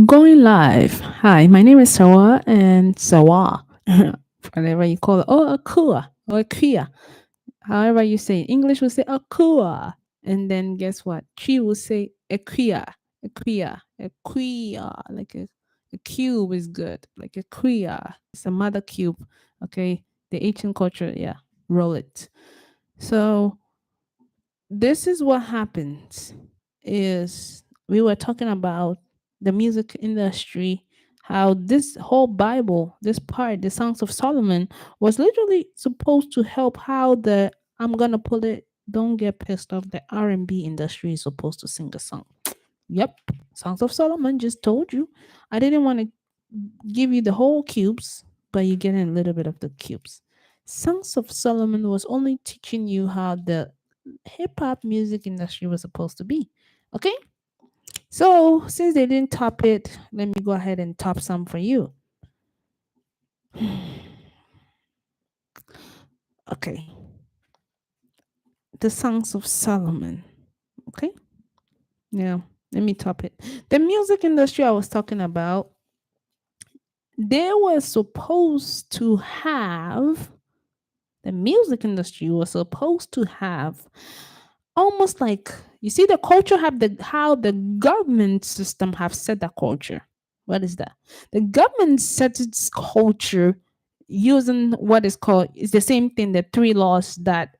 Going live. Hi, my name is Sawa and Sawa. Whatever you call it. Oh, Akua or Kia. However you say it. English will say Akua. And then guess what? Chi will say Equia. Equia. Equia. Like a cube is good. Like a quia. It's a mother cube. Okay. The ancient culture. Yeah. Roll it. So this is what happens is we were talking about the music industry, how this whole bible, this part, the Songs of Solomon, was literally supposed to help how the, I'm gonna put it, don't get pissed off, the R&B industry is supposed to sing a song. Yep. Songs of Solomon just told you. I didn't want to give you the whole cubes, but you're getting a little bit of the cubes. Songs of Solomon was only teaching you how the hip hop music industry was supposed to be. Okay? So, since they didn't top it, let me go ahead and top some for you. Okay. The Songs of Solomon. Okay? Yeah. Let me top it. The music industry I was talking about, they were supposed to have, the music industry was supposed to have almost like, you see the culture have the, how the government system have set the culture. What is that? The government sets its culture using what is called, it's the same thing, the three laws that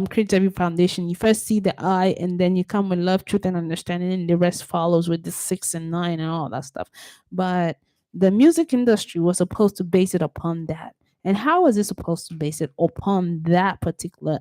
creates every foundation. You first see the I, and then you come with love, truth, and understanding, and the rest follows with the six and nine and all that stuff. But the music industry was supposed to base it upon that. And how was it supposed to base it upon that particular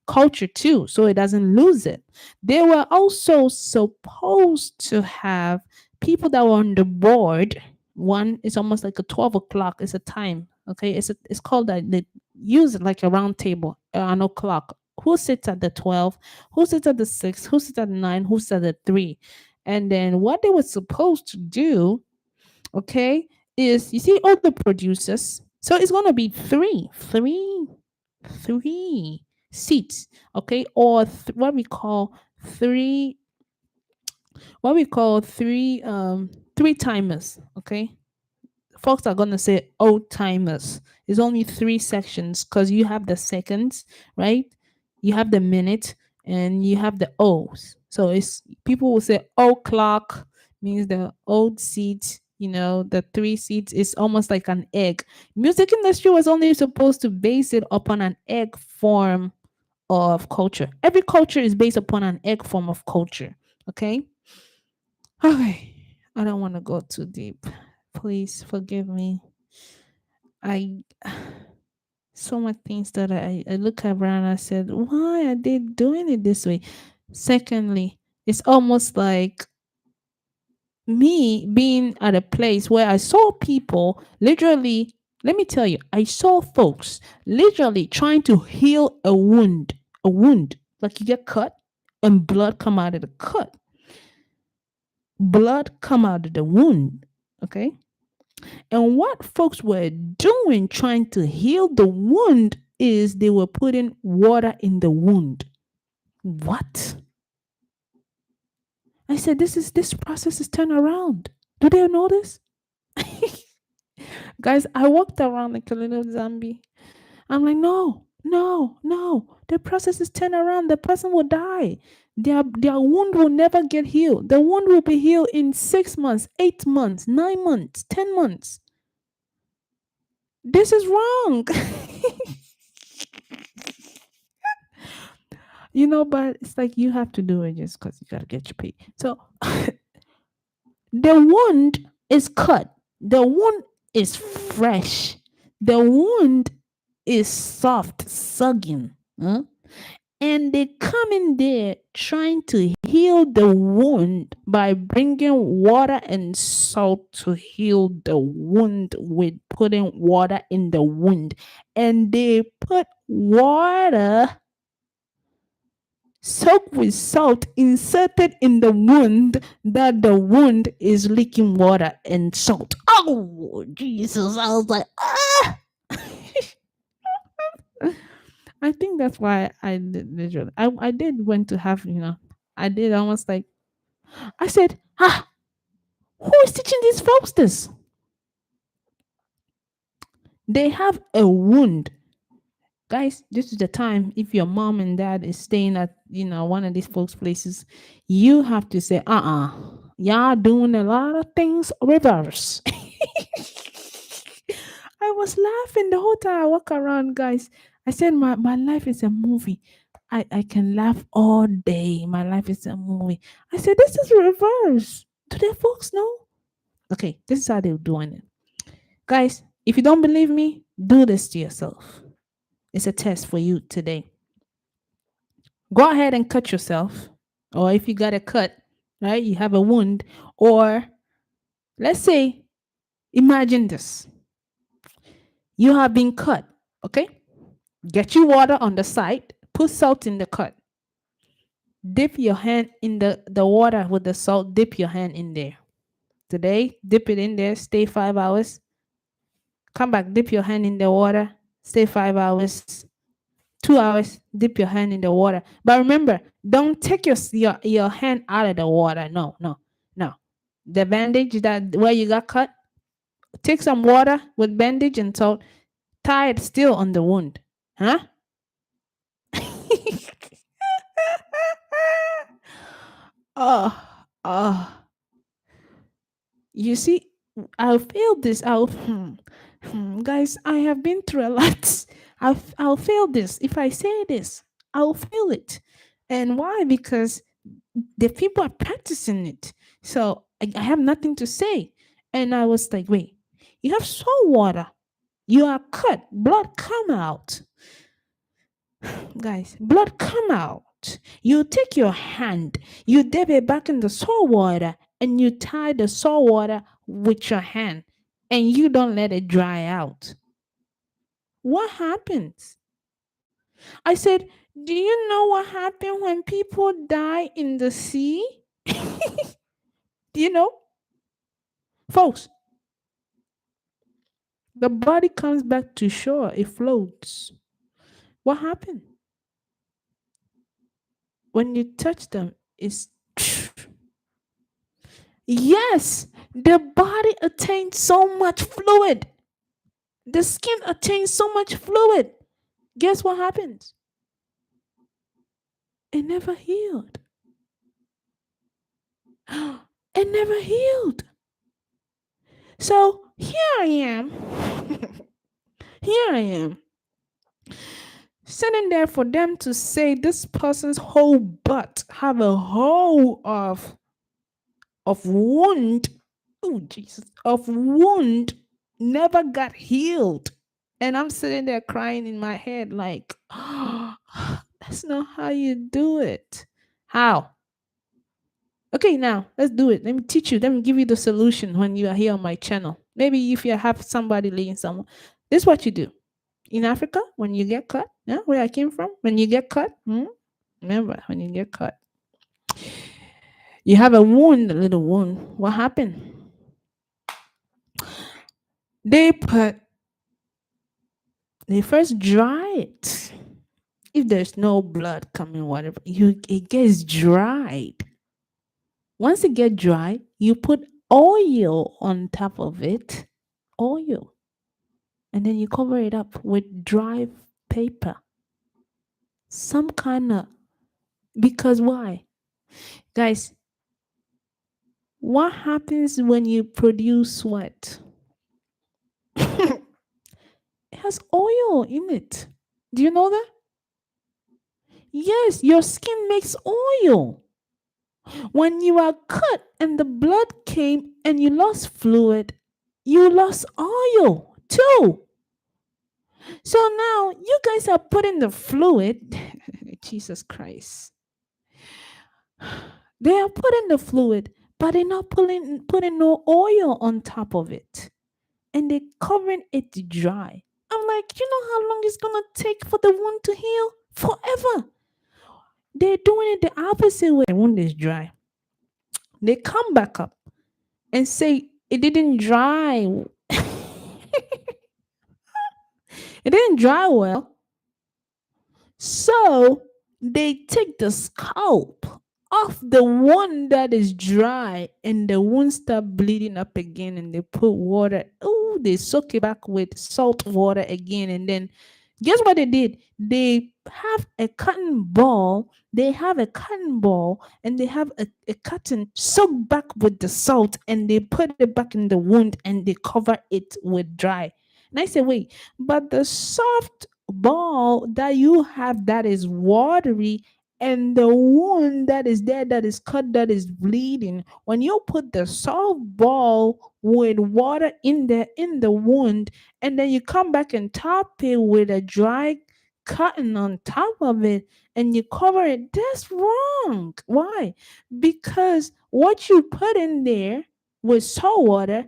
culture too, so it doesn't lose it? They were also supposed to have people that were on the board. One is almost like a 12 o'clock, it's a time. Okay, it's called that, they use it like a round table, an o'clock. Who sits at the 12, who sits at the 6, who sits at the 9, who sits at the 3? And then what they were supposed to do, okay, is, you see all the producers. So it's gonna be three seats, okay, or three, what we call three timers, okay. Folks are gonna say old timers. It's only three sections because you have the seconds, right? You have the minute and you have the O's. So it's, people will say o'clock means the old seat. The three seats is almost like an egg. Music industry was only supposed to base it upon an egg form of culture. Every culture is based upon an egg form of culture. Okay. Okay. I don't want to go too deep. Please forgive me. I so much things that I look around and I said, why are they doing it this way? Secondly, it's almost like me being at a place where I saw people literally, let me tell you, I saw folks literally trying to heal a wound, like you get cut and blood come out of the cut, blood come out of the wound. Okay. And what folks were doing trying to heal the wound is they were putting water in the wound. What? I said, this process is turned around. Do they know this? Guys, I walked around like a little zombie. I'm like, no, no, no. The process is turned around. The person will die. Their wound will never get healed. The wound will be healed in 6 months, 8 months, 9 months, 10 months. This is wrong. But it's like you have to do it just because you gotta get your pay. So the wound is cut. The wound is fresh. The wound is soft, sugging. Huh? And they come in there trying to heal the wound by bringing water and salt to heal the wound with putting water in the wound. And they put water soaked with salt inserted in the wound, that the wound is leaking water and salt. Oh, Jesus. I was like, ah. I think that's why I did literally. I did went to have, I did almost like, I said, Ah, who is teaching these folks this? They have a wound. Guys, this is the time if your mom and dad is staying at, one of these folks' places, you have to say, y'all doing a lot of things reverse. I was laughing the whole time I walk around, guys. I said my life is a movie. I can laugh all day. My life is a movie. I said, this is reverse. Do the folks know? Okay, this is how they're doing it. Guys, if you don't believe me, do this to yourself. It's a test for you today. Go ahead and cut yourself. Or if you got a cut, right? You have a wound. Or let's say, imagine this. You have been cut, okay? Get you water on the side, put salt in the cut. Dip your hand in the water with the salt, dip your hand in there. Today, dip it in there, stay 5 hours. Come back, dip your hand in the water, stay 5 hours. 2 hours, dip your hand in the water. But remember, don't take your hand out of the water. No, no, no. The bandage that where you got cut, take some water with bandage and salt, tie it still on the wound. Huh? Oh, oh. You see, I'll fail this. Guys, I have been through a lot. I'll fail this. If I say this, I'll fail it. And why? Because the people are practicing it. So I have nothing to say. And I was like, wait, you have salt water. You are cut. Blood come out. Guys, blood come out. You take your hand, you dip it back in the salt water, and you tie the salt water with your hand, and you don't let it dry out. What happens? I said, do you know what happened when people die in the sea? Do you know? Folks, the body comes back to shore, it floats. What happened? When you touch them, it's yes, the body attains so much fluid. The skin attains so much fluid. Guess what happens? It never healed. It never healed. So here I am. Here I am. Sitting there for them to say this person's whole butt have a hole of wound. Oh Jesus. Of wound never got healed. And I'm sitting there crying in my head like, oh, that's not how you do it. How? Okay, now let's do it. Let me teach you. Let me give you the solution when you are here on my channel. Maybe if you have somebody laying someone, this is what you do. In Africa, when you get cut, yeah, where I came from, when you get cut, remember, when you get cut, you have a wound, a little wound. What happened? They put, they first dry it. If there's no blood coming, whatever, it gets dried. Once it gets dry, you put oil on top of it, oil, and then you cover it up with dry paper. Some kind of, because why? Guys, what happens when you produce sweat? It has oil in it. Do you know that? Yes, your skin makes oil. When you are cut and the blood came and you lost fluid, you lost oil too. So now you guys are putting the fluid, Jesus Christ. They are putting the fluid, but they're not putting no oil on top of it. And they're covering it dry. I'm like, you know how long it's gonna take for the wound to heal? Forever. They're doing it the opposite way. The wound is dry. They come back up and say it didn't dry. It didn't dry well. So they take the scalp off the one that is dry and the wound start bleeding up again, and they put water. Oh, they soak it back with salt water again, and then guess what they did? They have a cotton ball. They have a cotton ball and they have a cotton soaked back with the salt, and they put it back in the wound and they cover it with dry. And I said, wait, but the soft ball that you have that is watery, and the wound that is there, that is cut, that is bleeding, when you put the soft ball with water in there in the wound, and then you come back and top it with a dry cotton on top of it, and you cover it, that's wrong. Why? Because what you put in there with salt water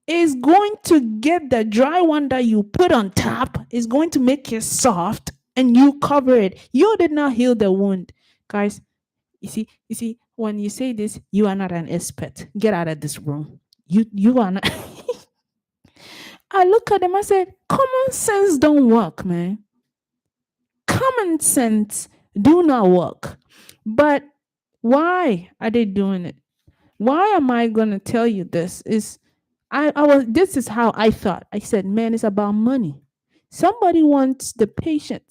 is going to get the dry one that you put on top, is going to make it soft, and you cover it. You did not heal the wound. Guys, you see, when you say this, you are not an expert. Get out of this room. You are not. I look at them, I said, common sense don't work, man. Common sense do not work. But why are they doing it? Why am I gonna tell you this? Is I was this is how I thought. I said, man, it's about money. Somebody wants the patient,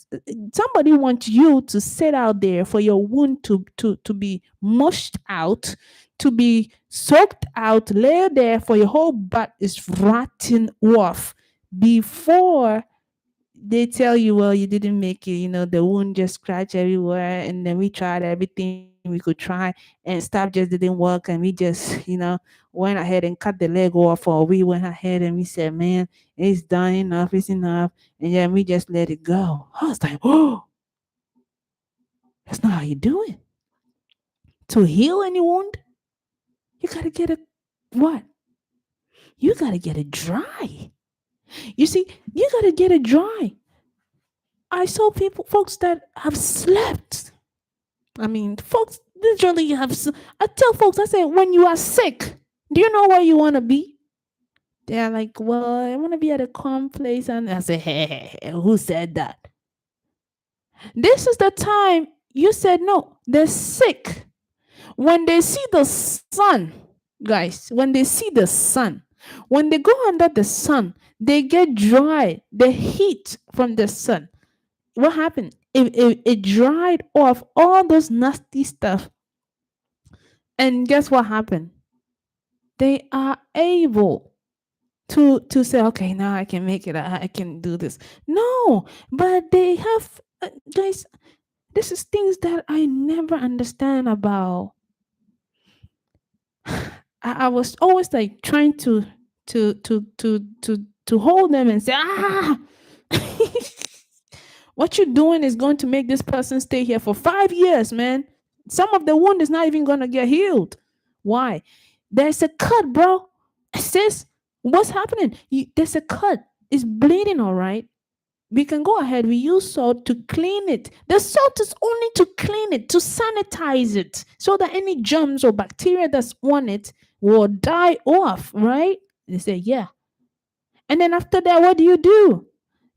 somebody wants you to sit out there for your wound to be mushed out, to be soaked out, lay there for your whole butt is rotting off before they tell you, well, you didn't make it, the wound just scratched everywhere, and then we tried everything we could try, and stuff just didn't work, and we just, went ahead and cut the leg off, or we went ahead and we said, man, it's done, enough, it's enough, and then we just let it go. I was like, oh, that's not how you do it. To heal any wound, you gotta get it what? You gotta get it dry. You see, you gotta get it dry. I saw folks that have slept. I mean, folks literally have. I tell folks, I say, when you are sick, do you know where you want to be? They're like, well, I want to be at a calm place. And I say, hey, who said that? This is the time you said no. They're sick. When they see the sun, guys, when they see the sun, when they go under the sun, they get dry. The heat from the sun, what happened? It dried off all those nasty stuff. And guess what happened? They are able to say, okay, now I can make it. I can do this. No, but they have, guys. This is things that I never understand about. I was always like trying to hold them and say, what you're doing is going to make this person stay here for 5 years, man. Some of the wound is not even going to get healed. Why? There's a cut, bro. Sis, what's happening? There's a cut. It's bleeding, all right. We can go ahead. We use salt to clean it. The salt is only to clean it, to sanitize it, so that any germs or bacteria that's on it will die off, right? They say, yeah. And then after that, what do?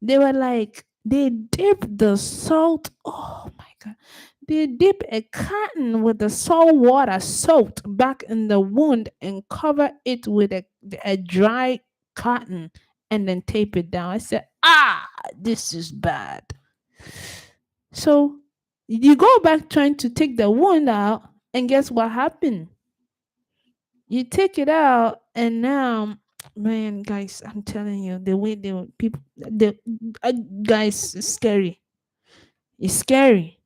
They were like, they dip the salt. Oh my God. They dip a cotton with the salt water soaked back in the wound and cover it with a dry cotton and then tape it down. I said, this is bad. So you go back trying to take the wound out, and guess what happened? You take it out, and now, man, guys, I'm telling you, the way guys, it's scary. It's scary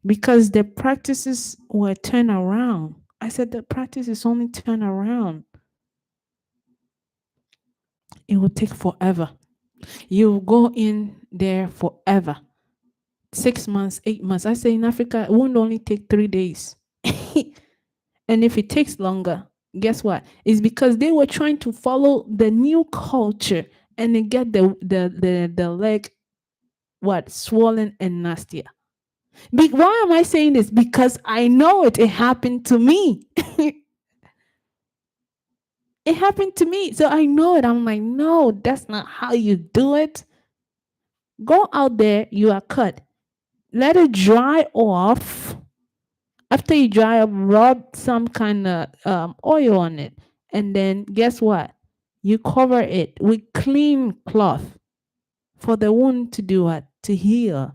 because the practices were turned around. I said the practice is only turned around. It will take forever. You will go in there forever. 6 months, 8 months. I say in Africa, it won't only take 3 days. And if it takes longer, guess what? It's because they were trying to follow the new culture and then get the leg swollen and nastier. Why am I saying this? Because I know it happened to me. It happened to me. So I know it. I'm like, no, that's not how you do it. Go out there, you are cut. Let it dry off. After you dry up, rub some kind of oil on it. And then guess what? You cover it with clean cloth for the wound to do what? To heal.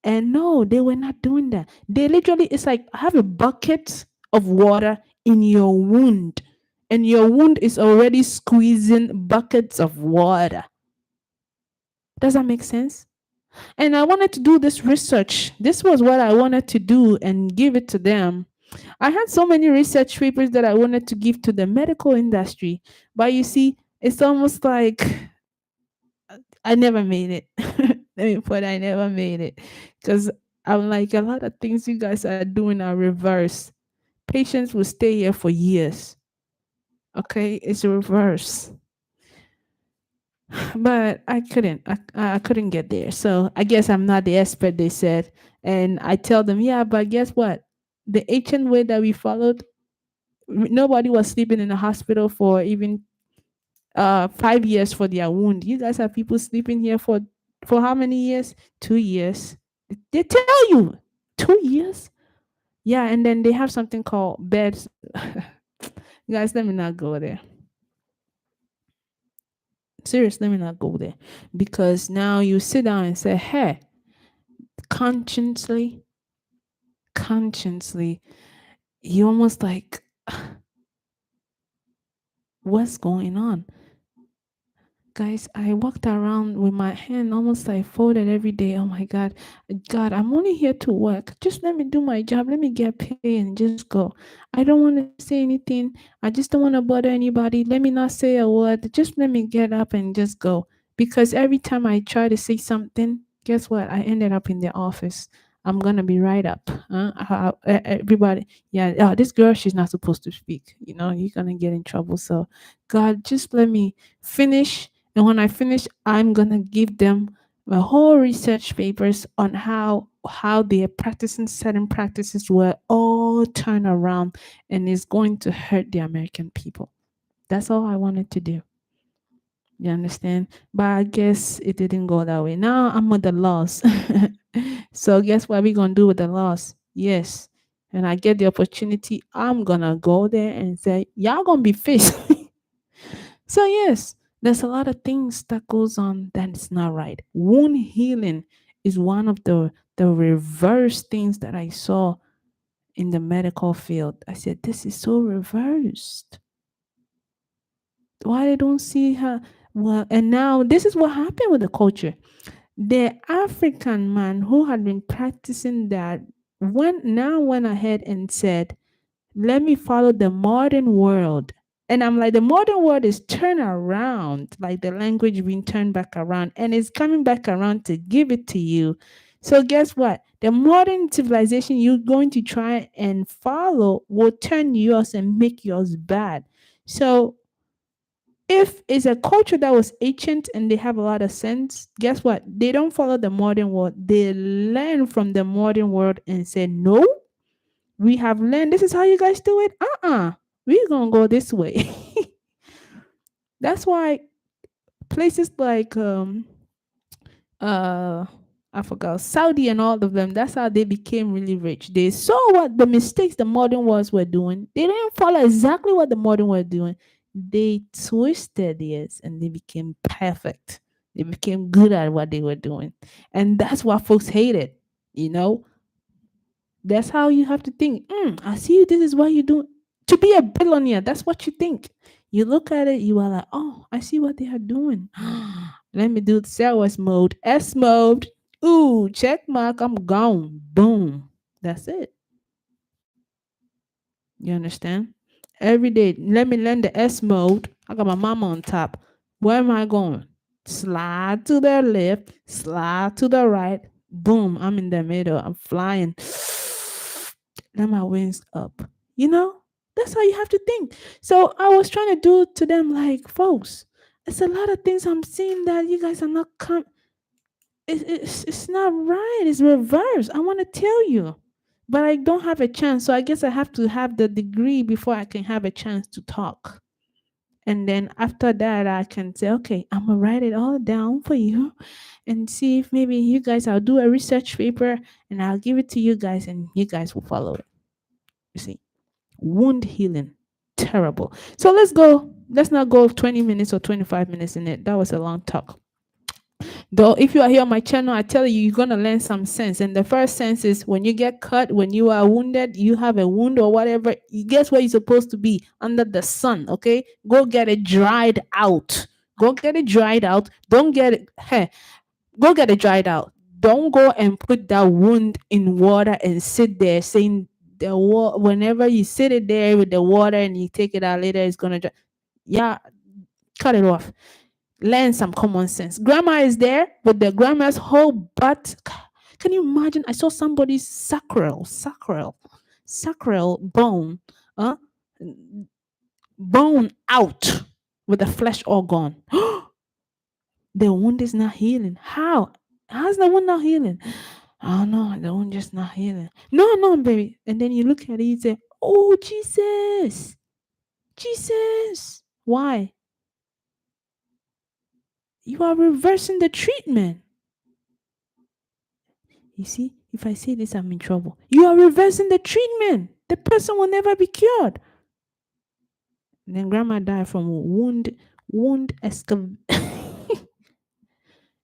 And no, they were not doing that. They literally, it's like have a bucket of water in your wound, and your wound is already squeezing buckets of water. Does that make sense? And I wanted to do this research. This was what I wanted to do and give it to them. I had so many research papers that I wanted to give to the medical industry, but you see, it's almost like I never made it. Let me put I never made it. Because I'm like, a lot of things you guys are doing are reverse. Patients will stay here for years. Okay, it's reverse. But I couldn't. I couldn't get there. So I guess I'm not the expert, they said. And I tell them, yeah, but guess what? The ancient way that we followed, nobody was sleeping in the hospital for even 5 years for their wound. You guys have people sleeping here for how many years? 2 years. They tell you 2 years. Yeah, and then they have something called beds. Guys, let me not go there. Seriously, let me not go there, because now you sit down and say, "Hey, consciously, consciously, you almost like, what's going on?" Guys, I walked around with my hand almost like folded every day. Oh my God. God, I'm only here to work. Just let me do my job. Let me get paid and just go. I don't want to say anything. I just don't want to bother anybody. Let me not say a word. Just let me get up and just go. Because every time I try to say something, guess what? I ended up in the office. I'm gonna be right up. Everybody, yeah. This girl, she's not supposed to speak. You're gonna get in trouble. So, God, just let me finish, and when I finish, I'm gonna give them a whole research papers on how they are practicing certain practices were all turned around, and it's going to hurt the American people. That's all I wanted to do. You understand? But I guess it didn't go that way. Now I'm with the laws. So guess what we gonna do with the laws? Yes. And I get the opportunity, I'm gonna go there and say, y'all gonna be fish. So yes, there's a lot of things that goes on that is not right. Wound healing is one of the reverse things that I saw in the medical field. I said, this is so reversed. Why they don't see her? Well, and now this is what happened with the culture. The African man who had been practicing that went ahead and said, let me follow the modern world. And I'm like, the modern world is turned around, like the language being turned back around, and it's coming back around to give it to you. So guess what? The modern civilization you're going to try and follow will turn yours and make yours bad. So if it's a culture that was ancient and they have a lot of sense, guess what? They don't follow the modern world. They learn from the modern world and say, no, we have learned this is how you guys do it. We're gonna go this way. That's why places like uh I forgot Saudi and all of them, that's how they became really rich. They saw what the mistakes the modern worlds were doing. They didn't follow exactly what the modern were doing. They twisted it and they became perfect. They became good at what they were doing. And that's what folks hated, you know? That's how you have to think. I see you. This is what you do. To be a billionaire, that's what you think. You look at it, you are like, oh, I see what they are doing. Let me do the sales mode, S mode. Ooh, check mark. I'm gone. Boom. That's it. You understand? Every day, let me learn the S mode. I got my mama on top. Where am I going? Slide to the left, slide to the right. Boom, I'm in the middle. I'm flying. Let my wings up. You know, that's how you have to think. So I was trying to do to them like, folks, it's a lot of things I'm seeing that you guys are not it's not right. It's reverse. I want to tell you, but I don't have a chance. So I guess I have to have the degree before I can have a chance to talk. And then after that, I can say, okay, I'm gonna write it all down for you, and see if maybe you guys. I'll do a research paper and I'll give it to you guys, and you guys will follow it. You see, wound healing, terrible. So let's go. Let's not go 20 minutes or 25 minutes in it. That was a long talk. Though, if you are here on my channel, I tell you, you're going to learn some sense. And the first sense is when you get cut, when you are wounded, you have a wound or whatever, guess where you're supposed to be? Under the sun, okay? Go get it dried out. Go get it dried out. Don't get it, hey, go get it dried out. Don't go and put that wound in water and sit there saying whenever you sit it there with the water and you take it out later, it's going to dry. Yeah, cut it off. Learn some common sense. Grandma is there with the grandma's whole butt. Can you imagine? I saw somebody's sacral bone, uh, bone out with the flesh all gone. The wound is not healing. How? How's the wound not healing? Oh no, the wound just not healing. No, no, baby. And then you look at it, you say, "Oh Jesus, Jesus." Why? You are reversing the treatment. You see, if I say this, I'm in trouble. You are reversing the treatment. The person will never be cured. And then grandma died from wound escav.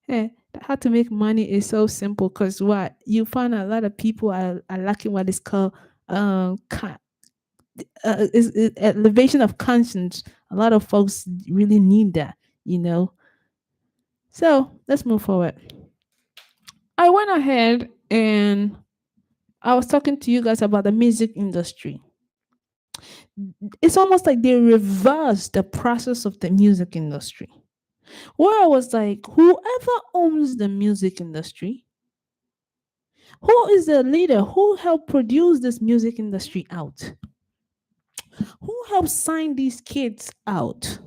Yeah, how to make money is so simple because what you find a lot of people are lacking what is called con- is elevation of conscience. A lot of folks really need that, you know. So let's move forward. I went ahead and I was talking to you guys about the music industry. It's almost like they reversed the process of the music industry. Where I was like, whoever owns the music industry, who is the leader? Who helped produce this music industry out? Who helped sign these kids out?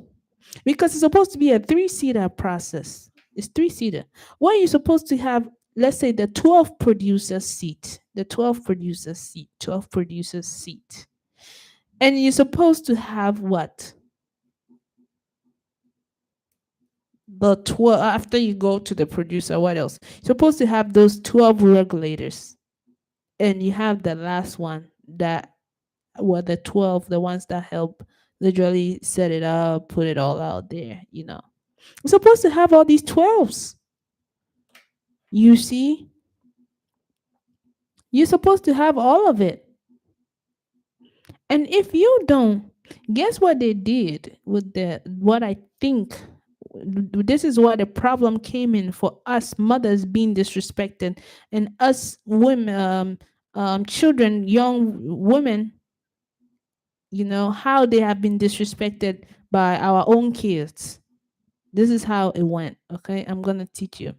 Because it's supposed to be a three-seater process. It's three-seater. Where you're supposed to have, let's say, the 12 producers seat, 12 producers seat. And you're supposed to have what? The 12, after you go to the producer, what else? You're supposed to have those 12 regulators. And you have the last one that were the 12, the ones that help literally set it up, put it all out there, you know. You're supposed to have all these 12s. You see? You're supposed to have all of it. And if you don't, guess what they did with the what I think this is where the problem came in for us mothers being disrespected and us women children, young women, you know, how they have been disrespected by our own kids. This is how it went. Okay, I'm gonna teach you.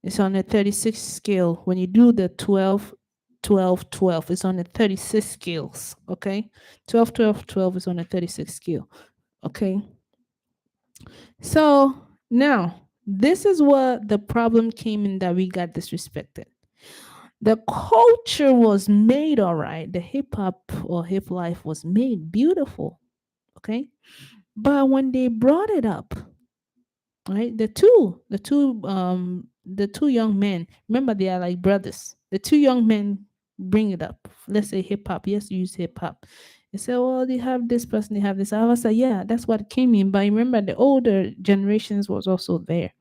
It's on a 36 scale. When you do the 12, 12, 12, it's on a 36 scales. Okay, 12, 12, 12 is on a 36 scale. Okay, so now this is where the problem came in, that we got disrespected. The culture was made all right. The hip hop or hip life was made beautiful. Okay, but when they brought it up, right, the two young men, remember they are like brothers. The two young men bring it up. Let's say hip hop. Yes, use hip hop. They say, well, they have this person, they have this. I was like, yeah, that's what came in. But remember, the older generations was also there.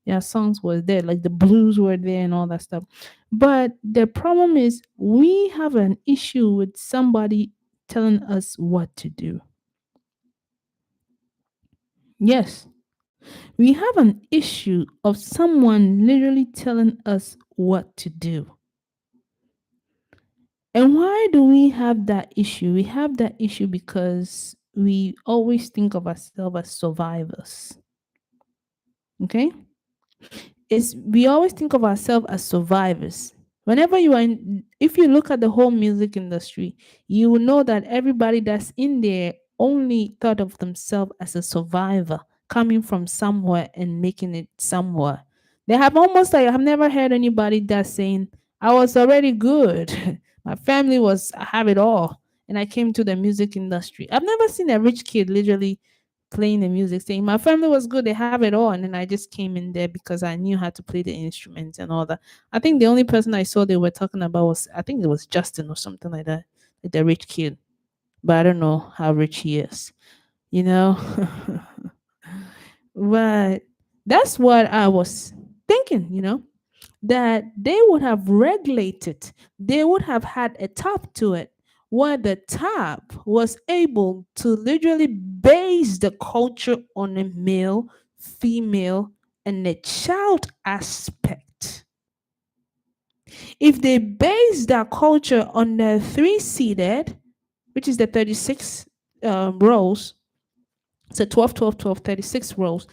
Yeah, songs was there, like the blues were there and all that stuff. But the problem is we have an issue with somebody telling us what to do. Yes, we have an issue of someone literally telling us what to do. And why do we have that issue? We have that issue because we always think of ourselves as survivors. Okay? Is we always think of ourselves as survivors. Whenever you are in, if you look at the whole music industry, you will know that everybody that's in there only thought of themselves as a survivor coming from somewhere and making it somewhere. They have almost like I've never heard anybody that's saying, I was already good. My family was I have it all. And I came to the music industry. I've never seen a rich kid literally playing the music, saying my family was good, they have it all, and then I just came in there because I knew how to play the instruments and all that. I think the only person I saw they were talking about was I think it was Justin or something like that. the rich kid, but I don't know how rich he is, you know? But that's what I was thinking, that they would have regulated, they would have had a top to it, where the top was able to literally base the culture on a male, female, and a child aspect. If they base that culture on the three seated, which is the 36 rows, so 12, 12, 12, 36 rows,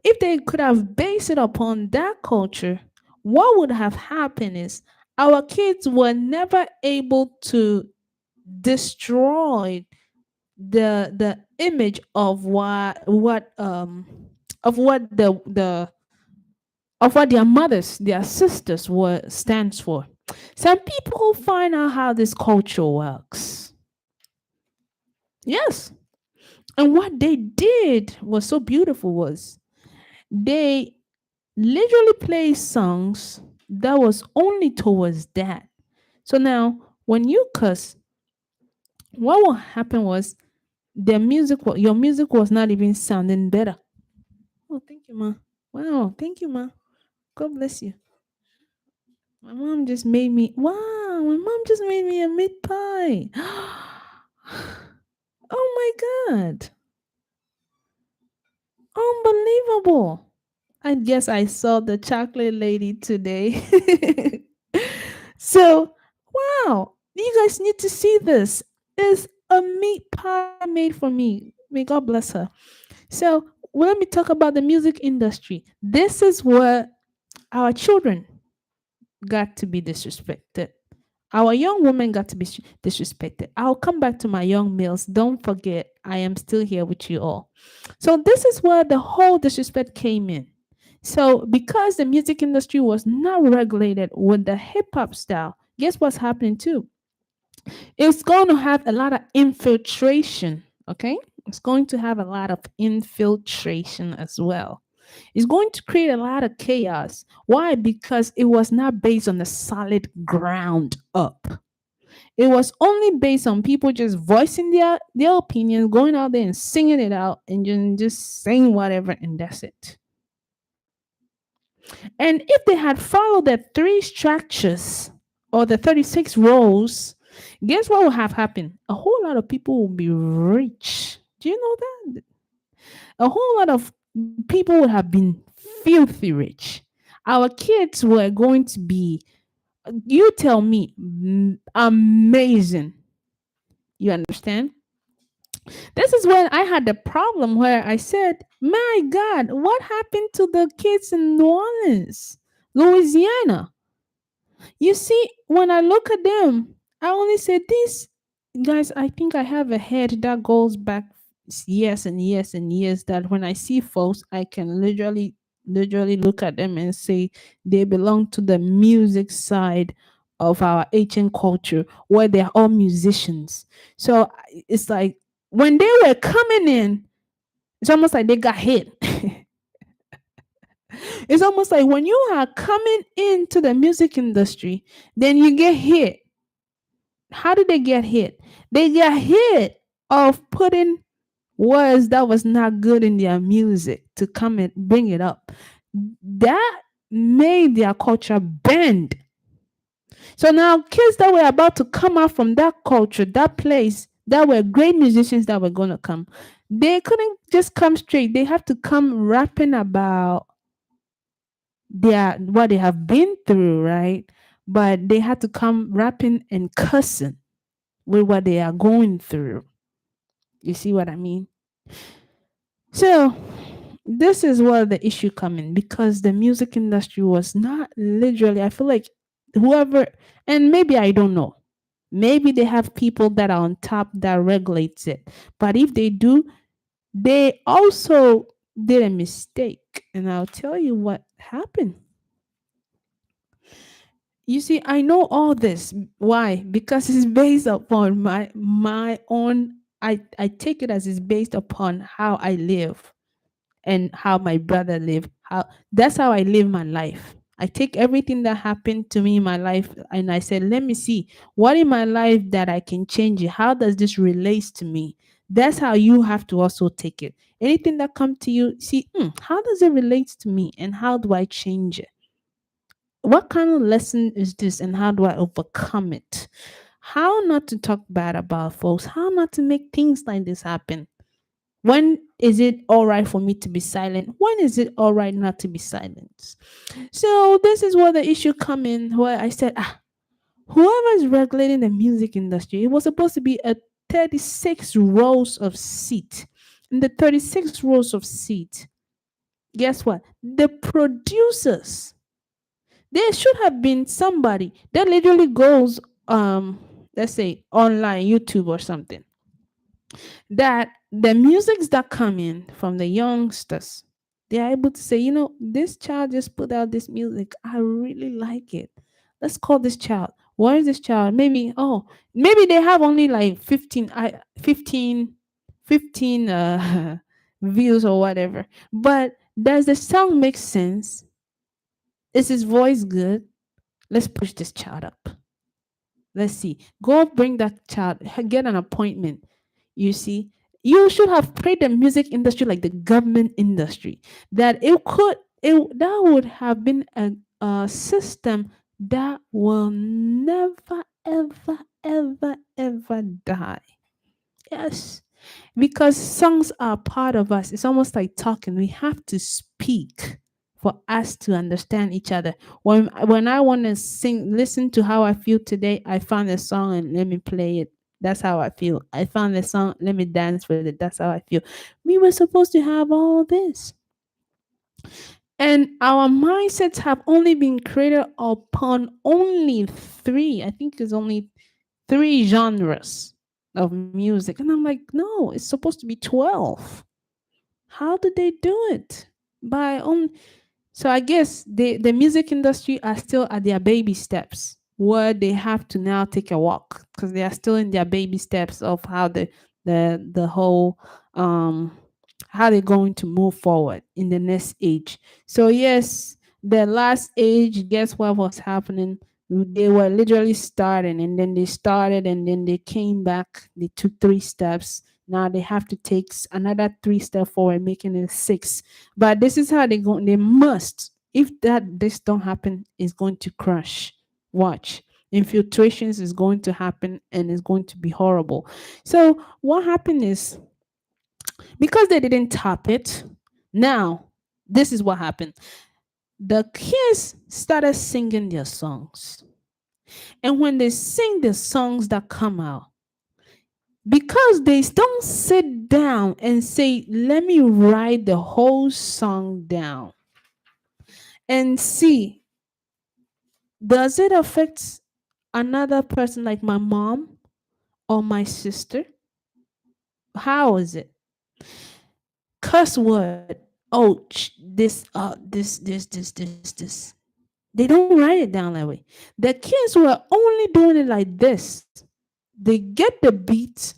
if they could have based it upon that culture, what would have happened is our kids were never able to destroy the image of what their mothers, their sisters were stands for. Some people find out how this culture works. Yes. And what they did was so beautiful was they literally play songs that was only towards that. So now when you cuss, what will happen was your music was not even sounding better. Oh, thank you, ma. Wow, thank you, ma. God bless you. My mom just made me a meat pie. Oh my God. Unbelievable. I guess I saw the chocolate lady today. So, wow, you guys need to see this. It's a meat pie made for me. May God bless her. So, let me talk about the music industry. This is where our children got to be disrespected. Our young women got to be disrespected. I'll come back to my young males. Don't forget, I am still here with you all. So, this is where the whole disrespect came in. So, because the music industry was not regulated with the hip hop style, guess what's happening too? It's going to have a lot of infiltration. Okay. It's going to have a lot of infiltration as well. It's going to create a lot of chaos. Why? Because it was not based on a solid ground up. It was only based on people just voicing their opinions, going out there and singing it out, and just saying whatever, and that's it. And if they had followed the three structures or the 36 rows, guess what will have happened? A whole lot of people will be rich. Do you know that? A whole lot of people would have been filthy rich. Our kids were going to be, you tell me, amazing. You understand? This is when I had the problem where I said, my God, what happened to the kids in New Orleans, Louisiana? You see, when I look at them, I only say this, guys. I think I have a head that goes back years and years and years. That when I see folks, I can literally look at them and say they belong to the music side of our ancient culture, where they're all musicians. So it's like when they were coming in, it's almost like they got hit. It's almost like when you are coming into the music industry, then you get hit. How did they get hit? They get hit of putting words that was not good in their music to come and bring it up. That made their culture bend. So now kids that were about to come out from that culture, that place, that were great musicians that were gonna come, they couldn't just come straight. They have to come rapping about what they have been through, right? But they had to come rapping and cussing with what they are going through. You see what I mean? So this is where the issue come in, because the music industry was not literally, I feel like whoever, and maybe I don't know, maybe they have people that are on top that regulates it, but if they do, they also did a mistake, and I'll tell you what happened. You see, I know all this. Why? Because it's based upon my own. I take it as it's based upon how I live and how my brother live. How That's how I live my life. I take everything that happened to me in my life and I said, let me see what in my life that I can change it. How does this relate to me? That's how you have to also take it. Anything that come to you, see, how does it relate to me and how do I change it? What kind of lesson is this and how do I overcome it? How not to talk bad about folks? How not to make things like this happen? When is it all right for me to be silent? When is it all right not to be silent? So this is where the issue come in where I said, whoever is regulating the music industry, it was supposed to be a 36 rows of seat. In the 36 rows of seat, guess what? The producers, there should have been somebody that literally goes, let's say online, YouTube or something, that the musics that come in from the youngsters, they are able to say, this child just put out this music. I really like it. Let's call this child. Where is this child? Maybe they have only like 15 views or whatever. But does the song make sense? Is his voice good? Let's push this child up. Let's see. Go bring that child, get an appointment. You see, you should have prayed the music industry like the government industry. That that would have been a system that will never, ever, ever, ever die. Yes. Because songs are part of us. It's almost like talking. We have to speak for us to understand each other. When I want to sing, listen to how I feel today, I found a song and let me play it. That's how I feel. I found a song, let me dance with it. That's how I feel. We were supposed to have all this. And our mindsets have only been created upon only three, I think it's only three genres of music. And I'm like, no, it's supposed to be 12. How did they do it? By on So I guess the music industry are still at their baby steps where they have to now take a walk because they are still in their baby steps of how the whole how they're going to move forward in the next age. So yes, the last age, guess what was happening? They were literally starting and then they started and then they came back. They took three steps. Now they have to take another three steps forward, making it six. But this is how they go. They must. If this don't happen, it's going to crash. Watch. Infiltrations is going to happen and it's going to be horrible. So what happened is because they didn't top it, now this is what happened. The kids started singing their songs. And when they sing the songs that come out, because they don't sit down and say, let me write the whole song down and see, does it affect another person like my mom or my sister? How is it? Curse word. Oh, this. They don't write it down that way. The kids were only doing it like this. They get the beat,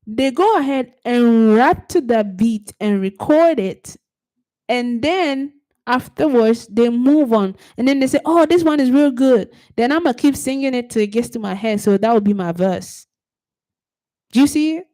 they go ahead and rap to that beat and record it. And then afterwards, they move on. And then they say, oh, this one is real good. Then I'm going to keep singing it till it gets to my head. So that would be my verse. Do you see it?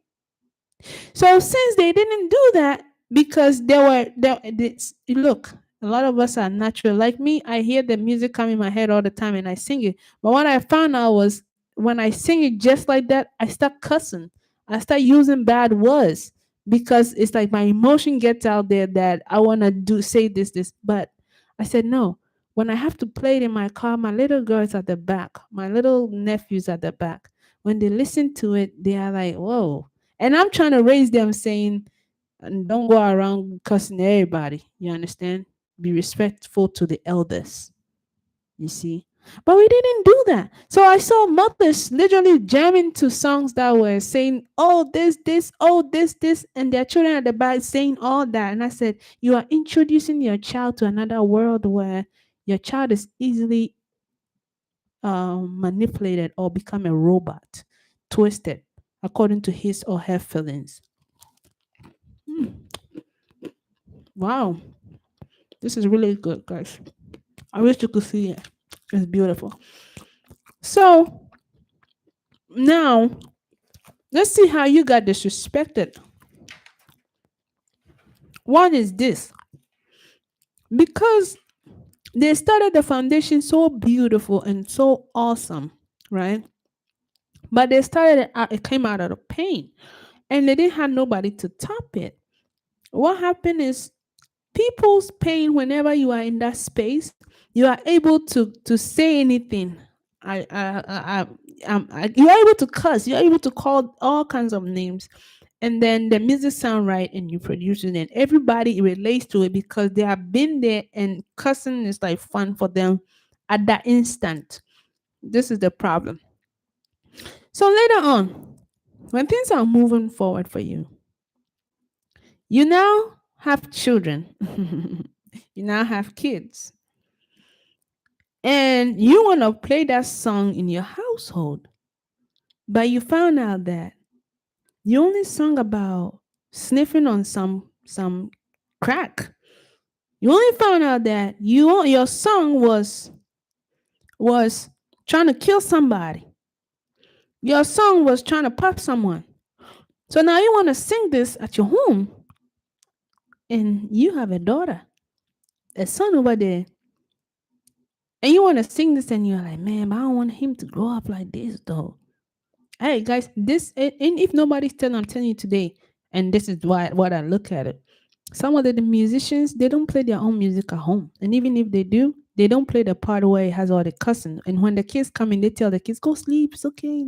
So since they didn't do that, because look, a lot of us are natural. Like me, I hear the music come in my head all the time and I sing it. But what I found out was when I sing it just like that, I start cussing. I start using bad words because it's like my emotion gets out there that I want to say this. But I said no. When I have to play it in my car, my little girl is at the back. My little nephew's at the back. When they listen to it, they are like, whoa. And I'm trying to raise them saying, and don't go around cussing everybody. You understand? Be respectful to the elders. You see? But we didn't do that. So I saw mothers literally jamming to songs that were saying, oh, this, and their children at the back saying all that. And I said, you are introducing your child to another world where your child is easily manipulated or become a robot, twisted according to his or her feelings. Wow, this is really good, guys. I wish you could see it. It's beautiful. So now let's see how you got disrespected. What is this? Because they started the foundation so beautiful and so awesome, right? But they started it out, it came out of the pain, and they didn't have nobody to top it. What happened is people's pain, whenever you are in that space, you are able to say anything. You are able to cuss, you're able to call all kinds of names, and then the music sound right and you produce it, and everybody relates to it because they have been there, and cussing is like fun for them at that instant. This is the problem. So later on, when things are moving forward for you, you now have children. You now have kids, and you want to play that song in your household, but you found out that you only sung about sniffing on some crack. You only found out that your song was trying to kill somebody. Your song was trying to pop someone. So now you want to sing this at your home, and you have a daughter, a son over there, and you want to sing this, and you're like, man, I don't want him to grow up like this though. Hey guys, this, and if nobody's telling, I'm telling you today, and this is why what I look at it. Some of the musicians, they don't play their own music at home, and even if they do, they don't play the part where it has all the cussing. And when the kids come in, they tell the kids, "Go sleep, it's okay,"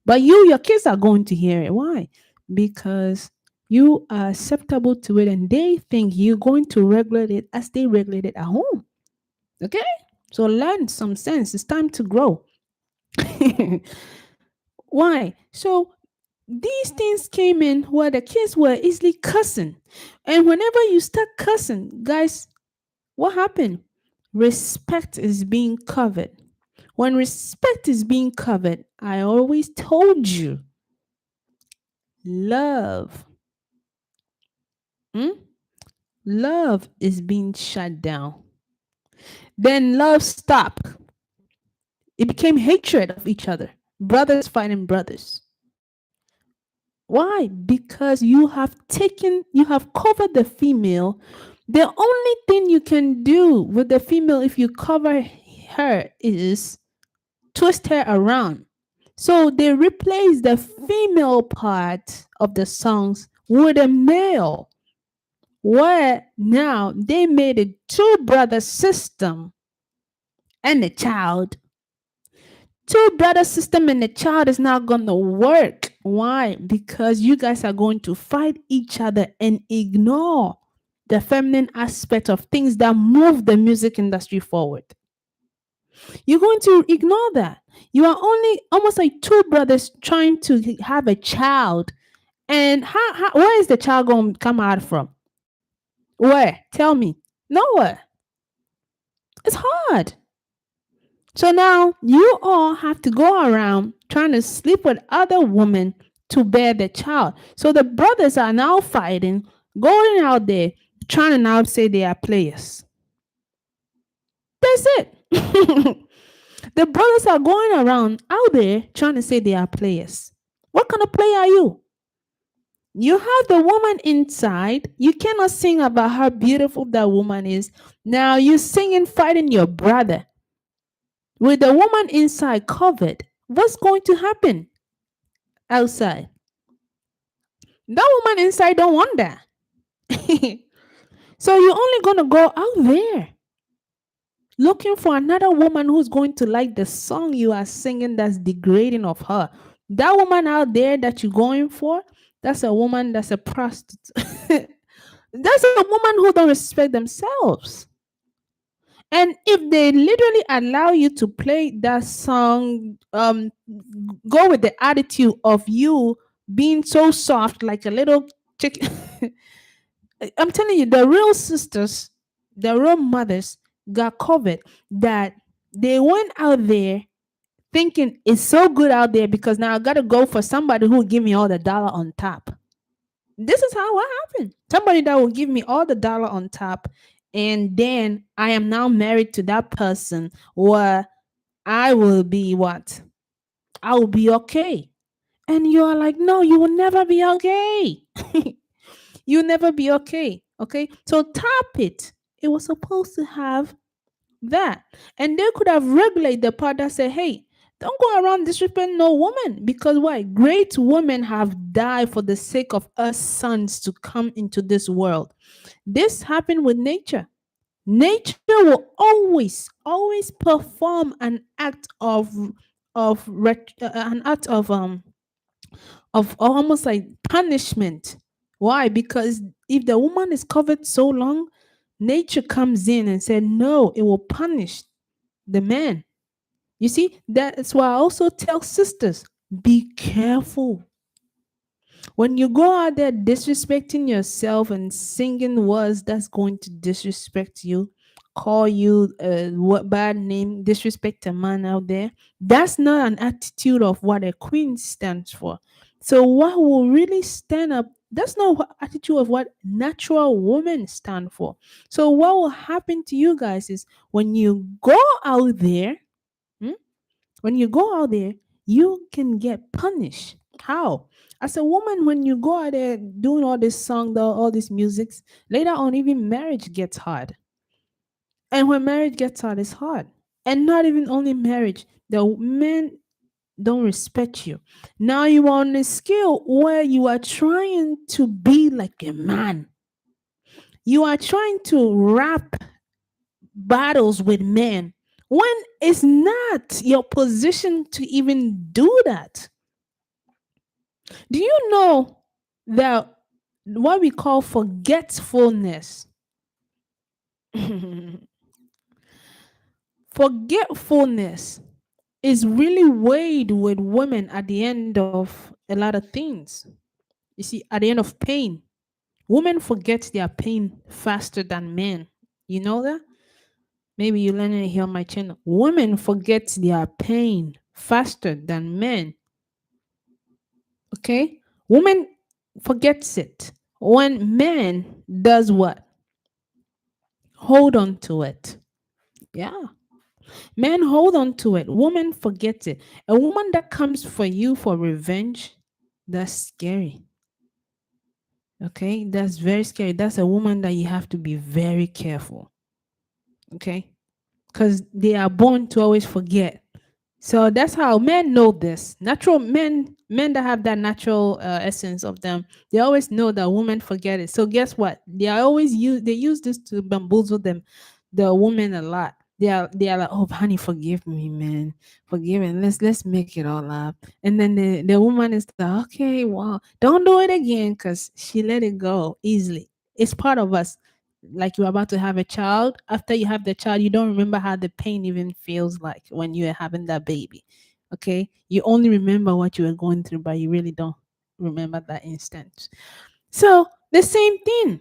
But your kids are going to hear it. Why? Because you are acceptable to it, and they think you're going to regulate it as they regulate it at home. Okay, so learn some sense. It's time to grow. Why? So these things came in where the kids were easily cussing. And whenever you start cussing, guys, what happened? Respect is being covered. When respect is being covered, I always told you, love, hmm? Love is being shut down. Then love stopped. It became hatred of each other. Brothers fighting brothers. Why? Because you have covered the female. The only thing you can do with the female if you cover her is twist her around. So they replace the female part of the songs with a male, where now they made a two brother system and a child. Two brother system and a child is not gonna work. Why? Because you guys are going to fight each other and ignore the feminine aspect of things that move the music industry forward. You're going to ignore that. You are only almost like two brothers trying to have a child. And where is the child going to come out from? Where? Tell me. Nowhere. It's hard. So now you all have to go around trying to sleep with other women to bear the child. So the brothers are now fighting, going out there, trying to now say they are players. That's it. The brothers are going around out there trying to say they are players. What kind of player are you? You have the woman inside. You cannot sing about how beautiful that woman is. Now you singing, fighting your brother with the woman inside covered. What's going to happen outside? That woman inside don't want that. So you're only going to go out there looking for another woman who's going to like the song you are singing that's degrading of her. That woman out there that you're going for, that's a woman that's a prostitute. That's a woman who don't respect themselves. And if they literally allow you to play that song, go with the attitude of you being so soft like a little chicken. I'm telling you, the real sisters, the real mothers got covered, that they went out there thinking it's so good out there because now I got to go for somebody who will give me all the dollar on top. This is how what happened. Somebody that will give me all the dollar on top, and then I am now married to that person, or I will be what? I will be okay. And you are like, no, you will never be okay. You'll never be okay. Okay. So tap it. It was supposed to have that. And they could have regulated the part that say, hey, don't go around disrespecting no woman. Because why? Great women have died for the sake of us sons to come into this world. This happened with nature. Nature will always perform an act of almost like punishment. Why? Because if the woman is covered so long, nature comes in and said, no, it will punish the man. You see, that's why I also tell sisters, be careful. When you go out there disrespecting yourself and singing words that's going to disrespect you, call you what bad name, disrespect a man out there, that's not an attitude of what a queen stands for. So what will really stand up? That's not what attitude of what natural women stand for. So what will happen to you guys is when you go out there, hmm, when you go out there, you can get punished. How? As a woman, when you go out there doing all this song, all these musics, later on, even marriage gets hard. And when marriage gets hard, it's hard. And not even only marriage, the men don't respect you. Now you are on a scale where you are trying to be like a man. You are trying to rap battles with men when it's not your position to even do that. Do you know that what we call forgetfulness? Forgetfulness is really weighed with women at the end of a lot of things. You see, at the end of pain, women forget their pain faster than men. You know that? Maybe you learn it here on my channel. Women forget their pain faster than men. Okay? Women forgets it. When man does what? Hold on to it. Yeah. Men hold on to it. Woman forgets it. A woman that comes for you for revenge, that's scary. Okay? That's very scary. That's a woman that you have to be very careful. Okay? Because they are born to always forget. So that's how men know this. Natural men that have that natural essence of them, they always know that women forget it. So guess what? They use this to bamboozle the woman a lot. They are like, oh honey, forgive me, man. Forgive me. Let's make it all up. And then the woman is like, okay, wow, don't do it again because she let it go easily. It's part of us, like you're about to have a child. After you have the child, you don't remember how the pain even feels like when you're having that baby. Okay. You only remember what you were going through, but you really don't remember that instant. So the same thing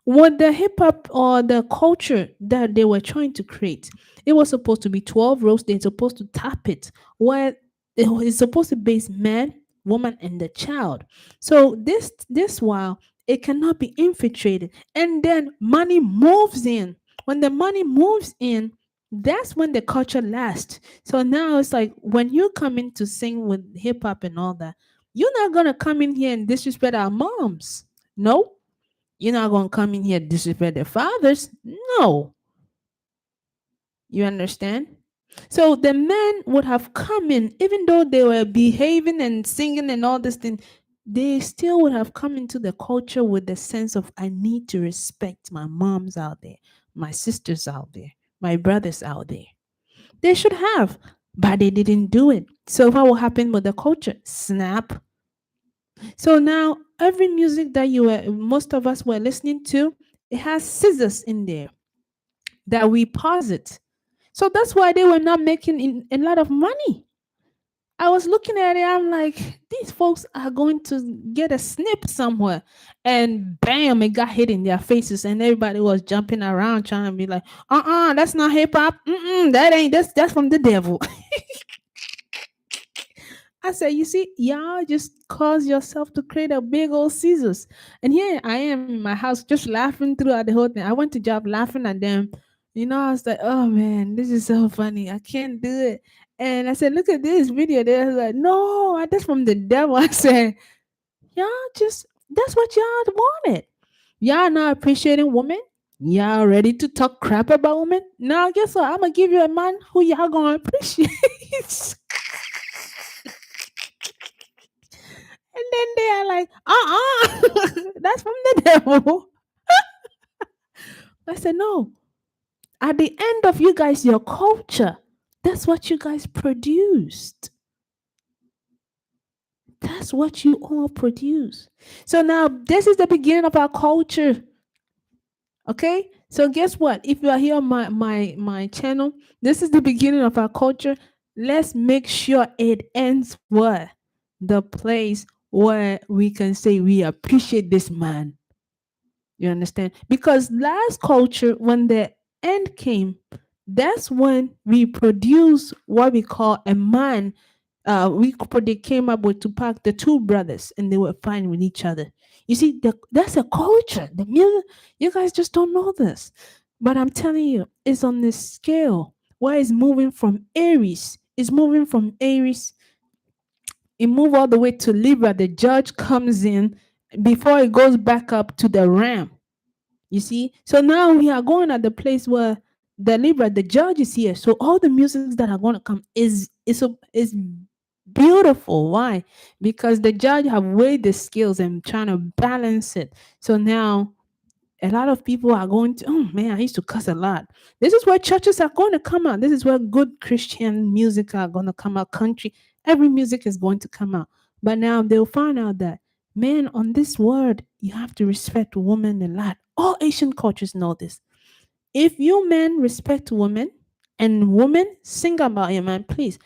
with the hip hop or the culture that they were trying to create. It was supposed to be 12 rows. They're supposed to tap it where it's supposed to base man, woman, and the child. So this while it cannot be infiltrated. And then money moves in. When the money moves in, that's when the culture lasts. So now it's like when you come in to sing with hip hop and all that, you're not gonna come in here and disrespect our moms. No, you're not going to come in here disrespect their fathers. No. You understand? So the men would have come in, even though they were behaving and singing and all this thing, they still would have come into the culture with the sense of, I need to respect my moms out there, my sisters out there, my brothers out there. They should have, but they didn't do it. So what will happen with the culture? Snap. So now every music that most of us were listening to, it has scissors in there that we pause it. So that's why they were not making a lot of money. I was looking at it, I'm like, these folks are going to get a snip somewhere. And bam, it got hit in their faces, and everybody was jumping around trying to be like, that's not hip hop. That ain't that's from the devil. I said, you see, y'all just cause yourself to create a big old scissors. And here I am in my house just laughing throughout the whole thing. I went to job laughing at them. I was like, oh man, this is so funny. I can't do it. And I said, look at this video. They was like, no, that's from the devil. I said, y'all just, that's what y'all wanted. Y'all not appreciating women. Y'all ready to talk crap about women? Now, guess what? I'm going to give you a man who y'all going to appreciate. And then they are like, that's from the devil. I said, no. At the end of you guys, your culture, that's what you guys produced. That's what you all produce. So now this is the beginning of our culture. Okay? So guess what? If you are here on my channel, this is the beginning of our culture. Let's make sure it ends where? The place where we can say we appreciate this man. You understand? Because last culture, when the end came, that's when we produce what we call a man. They came up with Tupac, the two brothers, and they were fine with each other. You see, that's a culture. The music, you guys just don't know this, but I'm telling you, it's on this scale where it's moving from Aries. It's moving from Aries. It move all the way to Libra. The judge comes in before it goes back up to the Ram. You see? So now we are going at the place where the Libra, the judge is here. So all the musics that are going to come is beautiful. Why? Because the judge have weighed the scales and trying to balance it. So now a lot of people are going to, oh man, I used to cuss a lot. This is where churches are going to come out. This is where good Christian music are going to come out. Country, every music is going to come out. But now they'll find out that, man, on this word, you have to respect women a lot. All Asian cultures know this. If you men respect women and women sing about your man, please,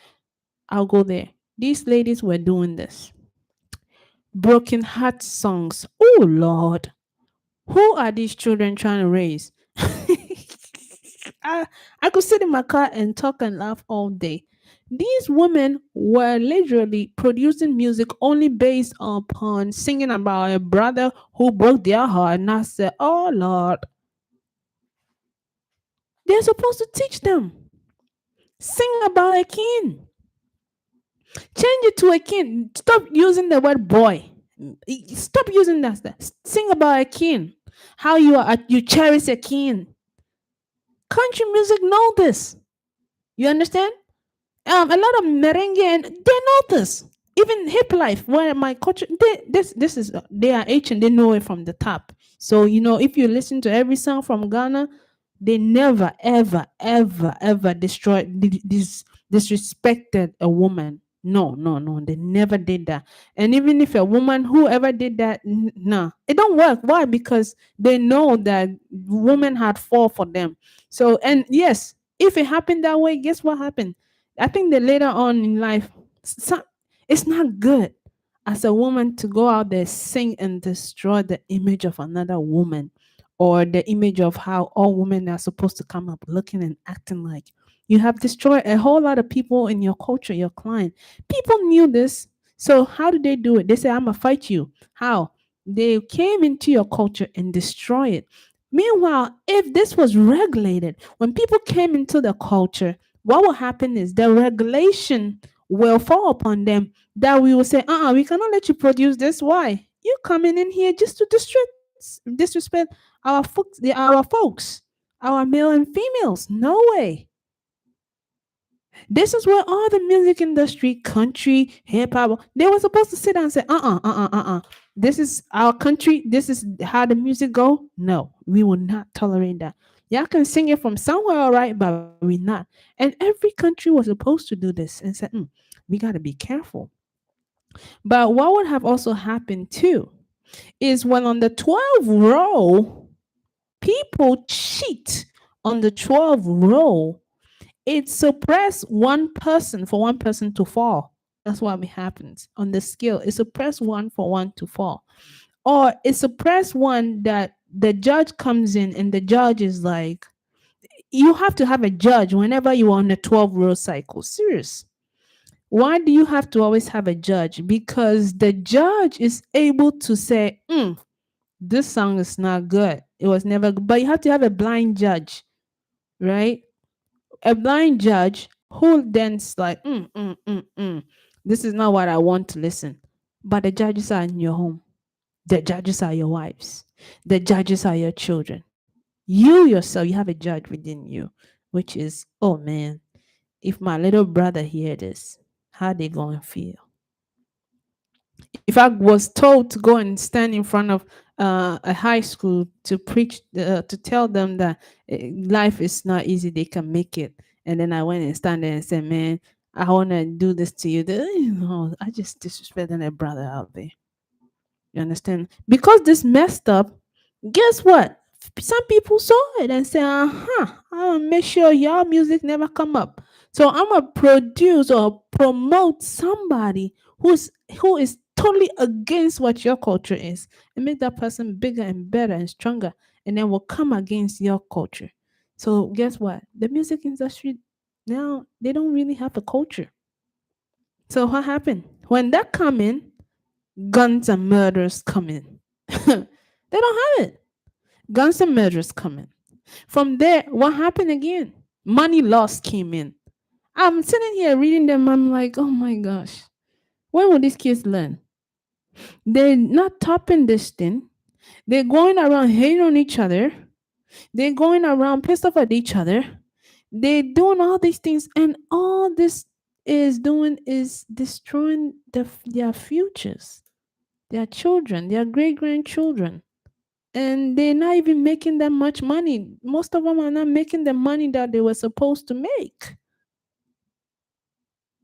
I'll go there. These ladies were doing this. Broken heart songs. Oh Lord. Who are these children trying to raise? I, I could sit in my car and talk and laugh all day. These women were literally producing music only based upon singing about a brother who broke their heart. And I said, oh Lord, they're supposed to teach them. Sing about a king. Change it to a king. Stop using the word boy. Stop using that. Sing about a king. How you cherish a king. Country music know this. You understand? A lot of merengue and they know this. Even hip life, where my culture, this is they are Asian. They know it from the top. So if you listen to every song from Ghana, they never, ever, ever, ever disrespected a woman. No, no, no. They never did that. And even if a woman, whoever did that, nah, it don't work. Why? Because they know that women had fall for them. So, and yes, if it happened that way, guess what happened? I think that later on in life, it's not good as a woman to go out there, sing and destroy the image of another woman or the image of how all women are supposed to come up looking and acting like. You have destroyed a whole lot of people in your culture, your client. People knew this. So how did they do it? They say, I'm gonna fight you. How? They came into your culture and destroy it. Meanwhile, if this was regulated, when people came into the culture, what will happen is the regulation will fall upon them that we will say, we cannot let you produce this. Why? You coming in here just to disrespect our folks, our male and females. No way. This is where all the music industry, country, hip hop, they were supposed to sit down and say, This is our country. This is how the music go. No, we will not tolerate that. Y'all can sing it from somewhere, all right, but we not. And every country was supposed to do this and said, we got to be careful. But what would have also happened too is when on the 12 row, people cheat on the 12 row, it suppress one person for one person to fall. That's what happens on the scale. It suppress one for one to fall. Or it suppress one that the judge comes in and the judge is like, you have to have a judge whenever you are on a 12 row cycle. Serious. Why do you have to always have a judge? Because the judge is able to say, this song is not good. It was never good. But you have to have a blind judge, right? A blind judge who then's like, this is not what I want to listen. But the judges are in your home. The judges are your wives. The judges are your children. You yourself, you have a judge within you, which is, oh man, if my little brother hear this, how they going to feel? If I was told to go and stand in front of a high school to preach, to tell them that life is not easy, they can make it, and then I went and stand there and said, "Man, I want to do this to you," I just disrespected a brother out there. You understand? Because this messed up, guess what? Some people saw it and said, I'll make sure y'all music never come up. So I'm gonna produce or promote somebody who is totally against what your culture is and make that person bigger and better and stronger and then will come against your culture. So guess what? The music industry now they don't really have a culture. So what happened? When that come in, guns and murders coming. They don't have it. Guns and murders coming. From there, what happened again? Money loss came in. I'm sitting here reading them. I'm like, oh my gosh, when will these kids learn? They're not topping this thing. They're going around hating on each other. They're going around pissed off at each other. They're doing all these things, and all this is doing is destroying their futures, their children, their great grandchildren. And they're not even making that much money. Most of them are not making the money that they were supposed to make.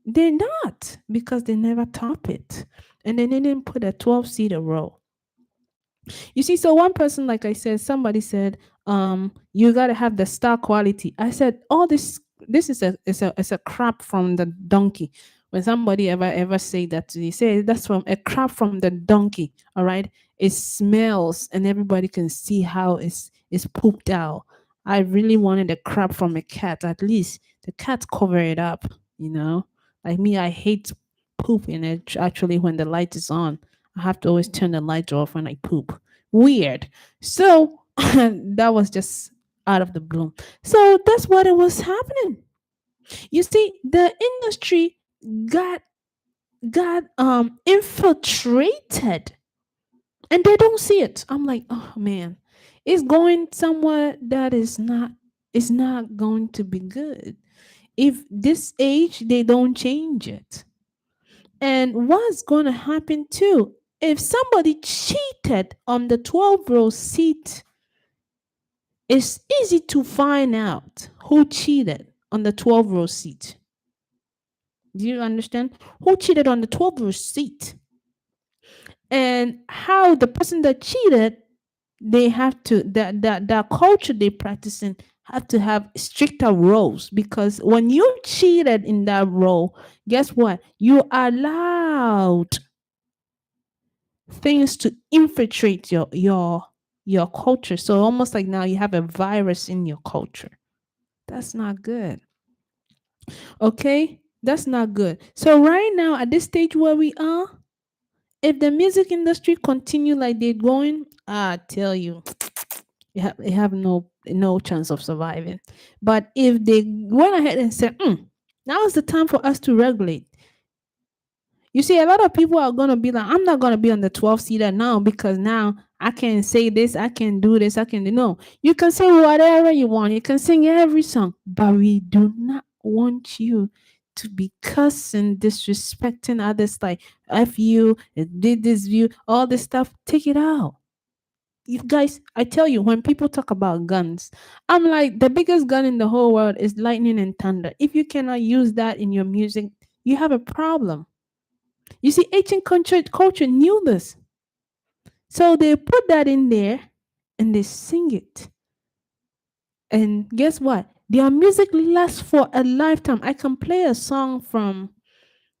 They're not because they never top it. And then they didn't put a 12-seater row. You see, so one person, like I said, somebody said, you gotta have the star quality. I said, all this is a crap from the donkey. When somebody ever say that to you, say that's from a crap from the donkey. All right. It smells and everybody can see how it's pooped out. I really wanted a crap from a cat. At least the cat cover it up, you know. Like me, I hate pooping it actually when the light is on. I have to always turn the light off when I poop. Weird. So that was just out of the blue. So that's what it was happening. You see, the industry got infiltrated and they don't see it. I'm like, oh man, it's going somewhere that is not going to be good. If this age they don't change it. And what's going to happen too? If somebody cheated on the 12-row seat, it's easy to find out who cheated on the 12-row seat. Do you understand? Who cheated on the 12-row seat? And how the person that cheated, they have to, that culture they practicing have to have stricter roles because when you cheated in that role, guess what? You allowed things to infiltrate your culture. So almost like now you have a virus in your culture. That's not good. Okay? That's not good. So right now at this stage where we are, if the music industry continue like they're going, I tell you, you have no chance of surviving. But if they went ahead and said, now is the time for us to regulate. You see, a lot of people are gonna be like, I'm not gonna be on the 12-seater now because now I can say this, I can do this, I can do no. You can say whatever you want, you can sing every song, but we do not want you to be cussing, disrespecting others like F you, did this view, all this stuff. Take it out. You guys, I tell you, when people talk about guns, I'm like, the biggest gun in the whole world is lightning and thunder. If you cannot use that in your music, you have a problem. You see, ancient culture knew this. So they put that in there and they sing it. And guess what? Their music lasts for a lifetime. I can play a song from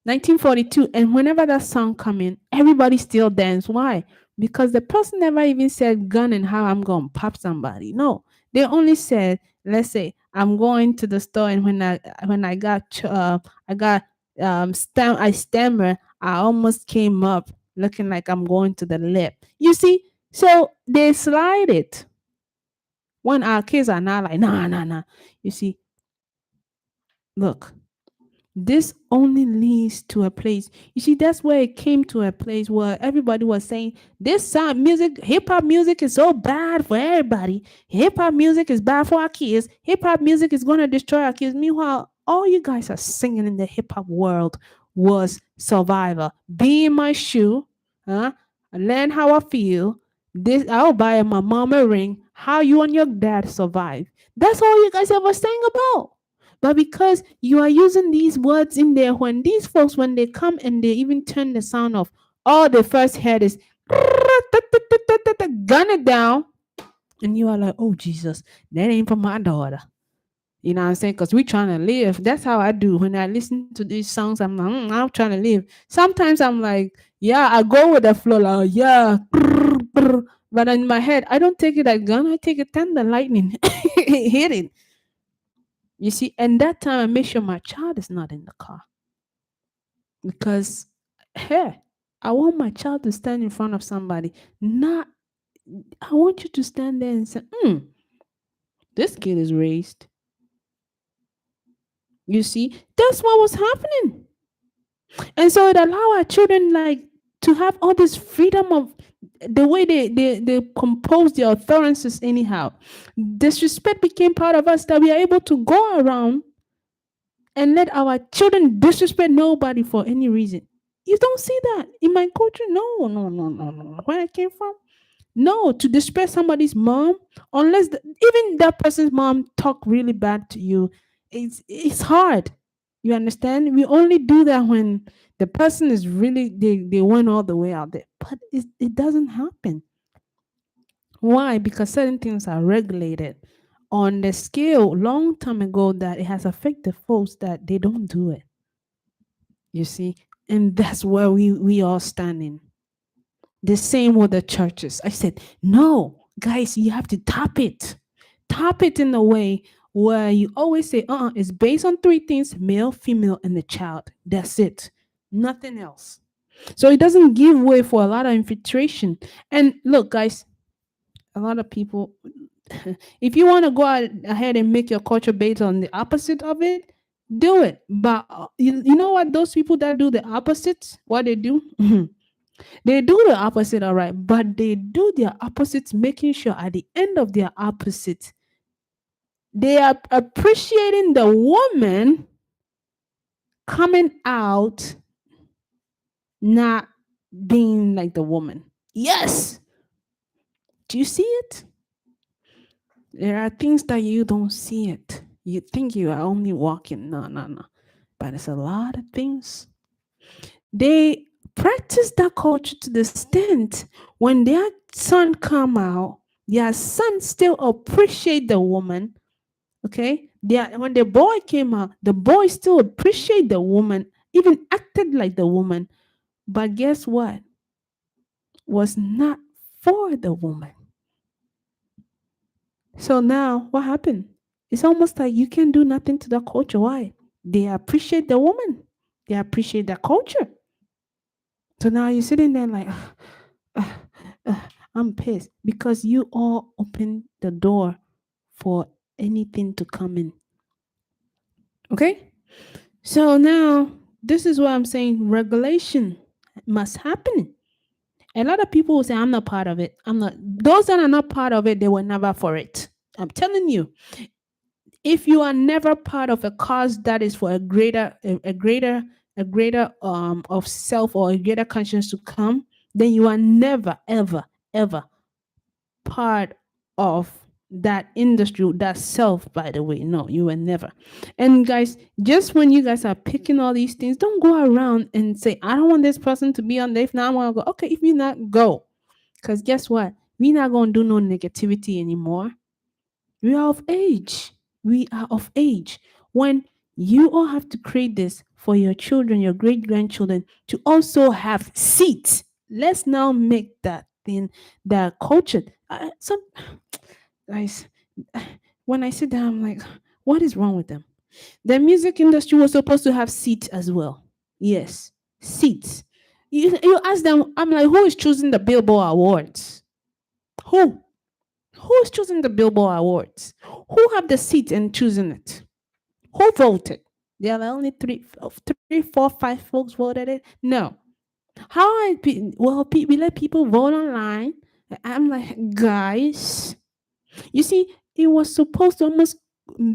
1942, and whenever that song come in, everybody still dance. Why? Because the person never even said gun and how I'm going to pop somebody. No, they only said, let's say I'm going to the store, and when I got I stammer. I almost came up looking like I'm going to the lip. You see, so they slide it when our kids are not like, nah, nah, nah. You see, look, this only leads to a place. You see, that's where it came to a place where everybody was saying this sound music, hip hop music is so bad for everybody. Hip hop music is bad for our kids. Hip hop music is going to destroy our kids. Meanwhile, all you guys are singing in the hip hop world was survivor. Be in my shoe, huh? Learn how I feel. This I'll buy my mom a ring. How you and your dad survive. That's all you guys ever sang about. But because you are using these words in there, when these folks, when they come and they even turn the sound off, all they first heard is gun it down. And you are like, oh, Jesus, that ain't for my daughter. You know what I'm saying? Because we trying to live. That's how I do. When I listen to these songs, I'm like, I'm trying to live. Sometimes I'm like, yeah, I go with the flow, like, yeah. But in my head, I don't take it like gun. I take it thunder, lightning, hit it. You see, and that time I make sure my child is not in the car because, hey, I want my child to stand in front of somebody. Not, I want you to stand there and say, this kid is raised. You see, that's what was happening. And so it allowed our children like to have all this freedom of the way they compose their utterances anyhow. Disrespect became part of us that we are able to go around and let our children disrespect nobody for any reason. You don't see that in my culture. No, no, no, no, no. Where I came from, no. To disrespect somebody's mom, unless even that person's mom talk really bad to you, it's hard. You understand? We only do that when the person is really they went all the way out there, but it doesn't happen. Why? Because certain things are regulated on the scale long time ago that it has affected folks that they don't do it. You see, and that's where we are standing. The same with the churches. I said, no, guys, you have to tap it in a way where you always say, it's based on three things: male, female, and the child. That's it, nothing else. So it doesn't give way for a lot of infiltration. And look, guys, a lot of people, if you want to go ahead and make your culture based on the opposite of it, do it. But you know what? Those people that do the opposite, what they do, they do the opposite, all right, but they do their opposites, making sure at the end of their opposite, they are appreciating the woman coming out not being like the woman. Yes. Do you see it? There are things that you don't see it. You think you are only walking. No, no, no. But it's a lot of things. They practice that culture to the extent when their son come out, their son still appreciate the woman. Okay, when the boy came out, the boy still appreciate the woman, even acted like the woman. But guess what? Was not for the woman. So now what happened? It's almost like you can do nothing to the culture. Why? They appreciate the woman. They appreciate the culture. So now you're sitting there like, uh, I'm pissed because you all opened the door for anything to come in. Okay? So now this is what I'm saying. Regulation must happen. A lot of people will say, I'm not part of it. I'm not. Those that are not part of it, they were never for it. I'm telling you, if you are never part of a cause that is for a greater of self or a greater conscience to come, then you are never, ever, ever part of that industry, that self, by the way. No, you were never. And guys, just when you guys are picking all these things, don't go around and say, I don't want this person to be on there. If not, I want to go. Okay, if you not, go. Because guess what? We're not going to do no negativity anymore. We are of age. We are of age. When you all have to create this for your children, your great grandchildren, to also have seats. Let's now make that thing, that culture. Some guys, when I sit down, I'm like, what is wrong with them? The music industry was supposed to have seats as well. Yes, seats. You ask them, I'm like, who is choosing the Billboard Awards? Who? Who is choosing the Billboard Awards? Who have the seat and choosing it? Who voted? There are only three, four, five folks voted it. No. How well, we let people vote online. I'm like, guys, you see, it was supposed to almost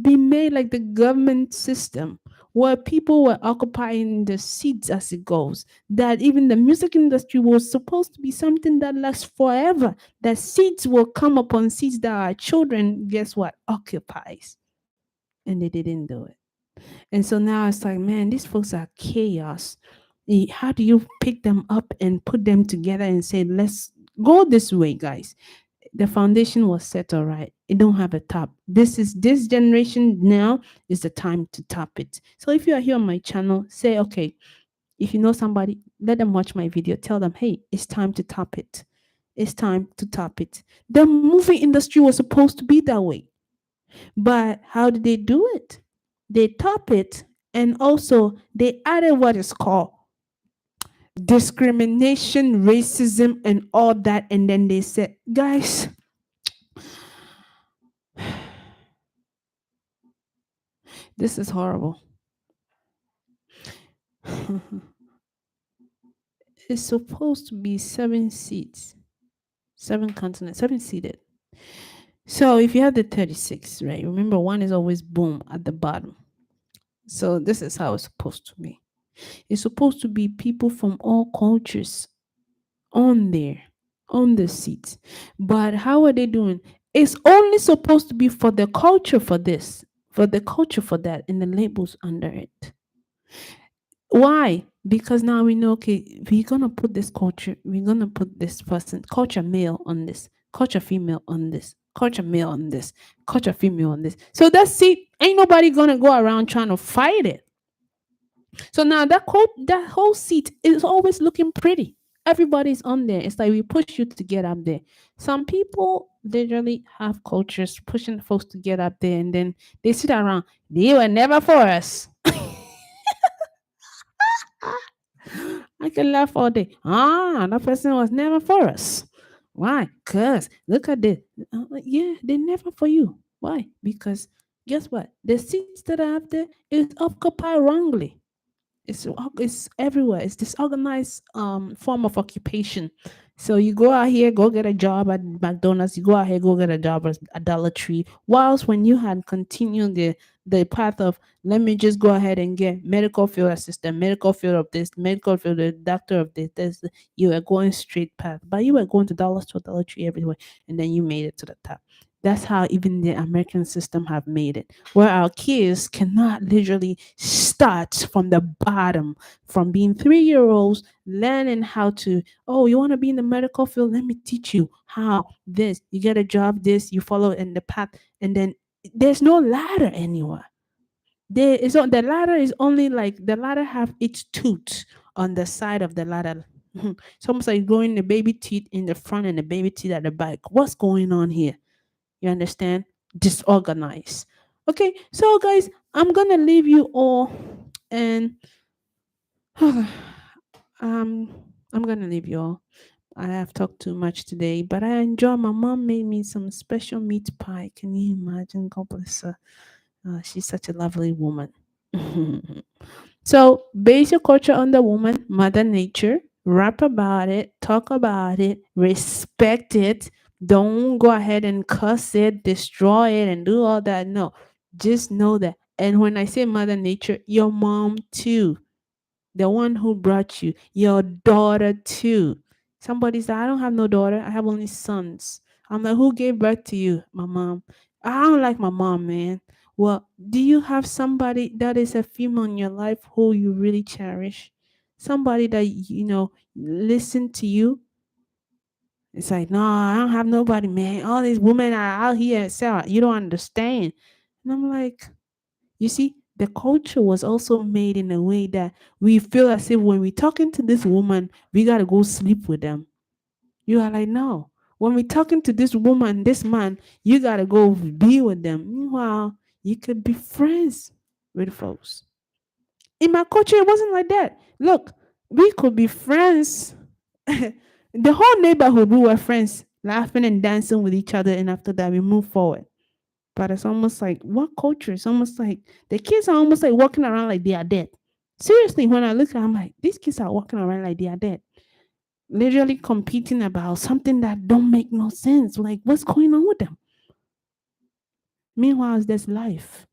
be made like the government system where people were occupying the seats as it goes. That even the music industry was supposed to be something that lasts forever. That seats will come upon seats that our children, guess what, occupies. And they didn't do it. And so now it's like, man, these folks are chaos. How do you pick them up and put them together and say, let's go this way, guys? The foundation was set all right. It don't have a top. This generation now is the time to top it. So if you are here on my channel, say, okay, if you know somebody, let them watch my video. Tell them, hey, it's time to top it. It's time to top it. The movie industry was supposed to be that way. But how did they do it? They top it, and also they added what is called discrimination, racism, and all that. And then they said, guys, this is horrible. It's supposed to be 7 seats, 7 continents, 7 seated. So if you have the 36, right? Remember, one is always boom at the bottom. So this is how it's supposed to be. It's supposed to be people from all cultures on there, on the seats. But how are they doing? It's only supposed to be for the culture for this, for the culture for that, and the labels under it. Why? Because now we know, okay, we're gonna put this culture, we're gonna put this person, culture male on this, culture female on this, culture male on this, culture female on this. So that's see, ain't nobody gonna go around trying to fight it. So now that whole seat is always looking pretty. Everybody's on there. It's like we push you to get up there. Some people literally have cultures pushing folks to get up there, and then they sit around. They were never for us. I can laugh all day. That person was never for us. Why? Cause look at this. Like, yeah, they're never for you. Why? Because guess what? The seats that are up there is occupied wrongly. It's everywhere. It's disorganized form of occupation. So you go out here, go get a job at McDonald's. You go out here, go get a job at Dollar Tree. Whilst when you had continued the path of let me just go ahead and get medical field assistant, medical field of this, medical field doctor of this, you were going straight path, but you were going to Dollar Store, Dollar Tree everywhere, and then you made it to the top. That's how even the American system have made it, where our kids cannot literally start from the bottom, from being 3 year olds, learning how to, oh, you want to be in the medical field? Let me teach you how this, you get a job, this, you follow in the path, and then there's no ladder anywhere. There is on the ladder is only like the ladder have its tooth on the side of the ladder. It's almost like growing the baby teeth in the front and the baby teeth at the back. What's going on here? You understand? Disorganized. Okay, so guys, I'm gonna leave you all, and I'm gonna leave you all. I have talked too much today, but I enjoy. My mom made me some special meat pie. Can you imagine? God bless her. She's such a lovely woman. So base your culture on the woman, Mother Nature. Rap about it, talk about it, respect it. Don't go ahead and cuss it, destroy it, and do all that. No, just know that. And when I say Mother Nature, your mom too, the one who brought you, your daughter too. Somebody said, I don't have no daughter, I have only sons. I'm like, who gave birth to you? My mom. I don't like my mom, man. Well, do you have somebody that is a female in your life who you really cherish? Somebody that, listen to you? It's like, no, I don't have nobody, man. All these women are out here, Sarah. You don't understand. And I'm like, you see, the culture was also made in a way that we feel as if when we're talking to this woman, we got to go sleep with them. You are like, no. When we're talking to this woman, this man, you got to go be with them. Meanwhile, you could be friends with folks. In my culture, it wasn't like that. Look, we could be friends. The whole neighborhood, we were friends, laughing and dancing with each other. And after that, we move forward. But it's almost like what culture? It's almost like the kids are almost like walking around like they are dead. Seriously, when I look at them, I'm like, these kids are walking around like they are dead. Literally competing about something that don't make no sense. Like, what's going on with them? Meanwhile, there's life.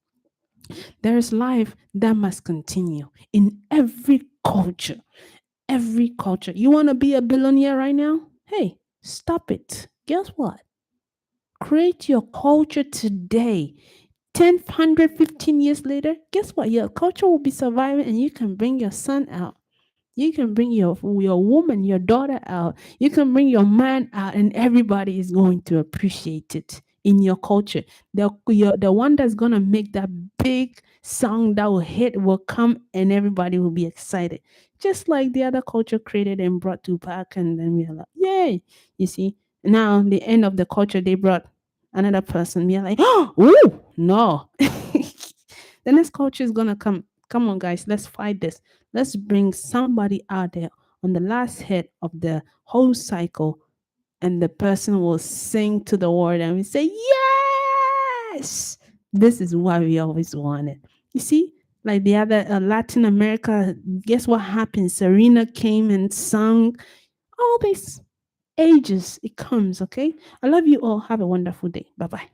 There is life that must continue in every culture. Every culture. You want to be a billionaire right now? Hey, stop it. Guess what? Create your culture today. 10, 100, 15 years later, guess what? Your culture will be surviving and you can bring your son out. You can bring your woman, your daughter out. You can bring your man out, and everybody is going to appreciate it in your culture. The one that's gonna make that big song that will hit will come, and everybody will be excited. Just like the other culture created and brought Tupac, and then we are like, yay! You see, now the end of the culture they brought another person. We are like, oh, ooh, no. The next culture is gonna come. Come on, guys, let's fight this. Let's bring somebody out there on the last hit of the whole cycle, and the person will sing to the world and we say, yes, this is what we always wanted. You see, like the other Latin America, guess what happened? Serena came and sung all these ages. It comes, okay? I love you all. Have a wonderful day. Bye bye.